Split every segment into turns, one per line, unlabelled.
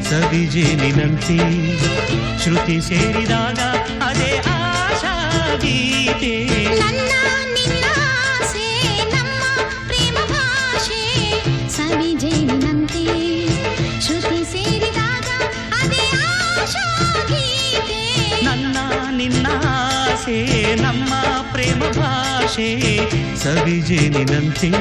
ಸವಿಜೇನಿನಂತೆ ಶ್ರುತಿ ಸೇರಿದಾಗ ಅದೇ ಆಶಾ ಗೀತೆ.
ನನ್ನ ನಿನ್ನ ಆಸೆ ನಮ್ಮ ಪ್ರೇಮ ಭಾಷೆ ಸವಿಜೇನಿನಂತೆ ಶ್ರುತಿ ಸೇರಿದಾಗ ಅದೇ ಆಶಾ ಗೀತೆ.
ನನ್ನ ನಿನ್ನ ಆಸೆ ನಮ್ಮ ಪ್ರೇಮ ಭಾಷೆ ಸವಿಜೇನಿನಂತೆ.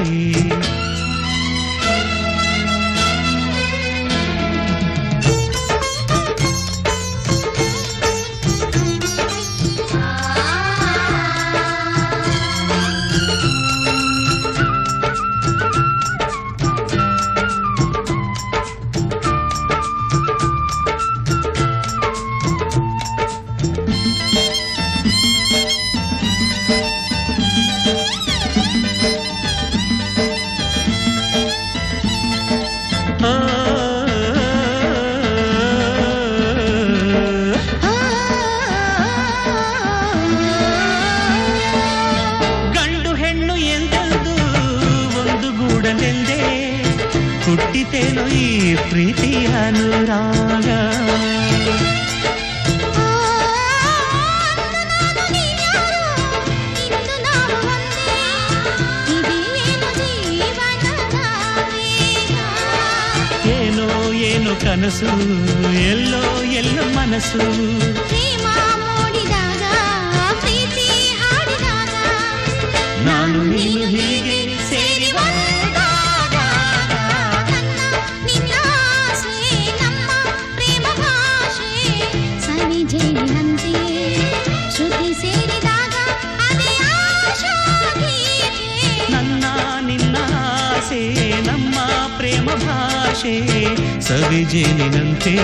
ಹುಟ್ಟಿತೇನೋ ಈ ಪ್ರೀತಿಯ ಅನುರಾಗ. ಏನೋ ಏನು ಕನಸು ಎಲ್ಲೋ ಎಲ್ಲೋ ಮನಸ್ಸು.
ಪ್ರೇಮ ಮೂಡಿದಾಗ ಪ್ರೀತಿ ಹಾಡಿದಾಗ
ನಾನು ನೀನು ಹೀಗೆ ಸೇರಿ
ಶ್ರುತಿ ಸೇರಿದಾಗ ಅದೇ ಆಶಾ ಗೀತೆ.
ನನ್ನ ನಿನ್ನ ಆಸೆ ನಮ್ಮ ಪ್ರೇಮ ಭಾಷೆ ಸವಿಜೇನಿನಂತೆ.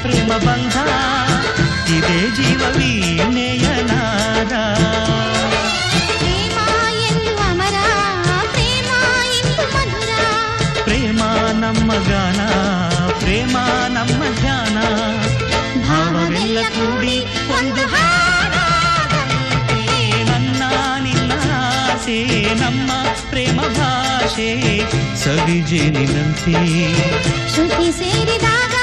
ಪ್ರೇಮ ಬಂಧ ಇದೇ ಜೀವ ವೀಣೆಯನಾದ.
ಪ್ರೇಮ ಎಂದು ಅಮರ ಪ್ರೇಮ ಎಂದು ಮಧುರ.
ಪ್ರೇಮ ನಮ್ಮ ಗಾನ ಪ್ರೇಮ ನಮ್ಮ ಧ್ಯಾನ. ಭಾವವೆಲ್ಲ ಕೂಡಿ ಒಂದು ಹಾಡಾದಂತೆ. ನನ್ನ ನಿನ್ನ ಆಸೆ ನಮ್ಮ ಪ್ರೇಮ ಭಾಷೆ ಸವಿಜೇನಿನಂತೆ.
ಶ್ರುತಿ ಸೇರಿದಾಗ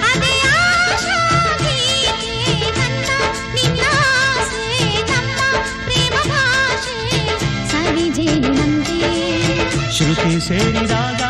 ಅದೇ ಆಶಾ ಗೀತೆ. ನನ್ನ ನಿನ್ನ ಆಸೆ ನಮ್ಮ ಪ್ರೇಮ ಭಾಷೆ ಸವಿಜೇನಿನಂತೆ.
ಶ್ರುತಿ ಸೇರಿದಾಗ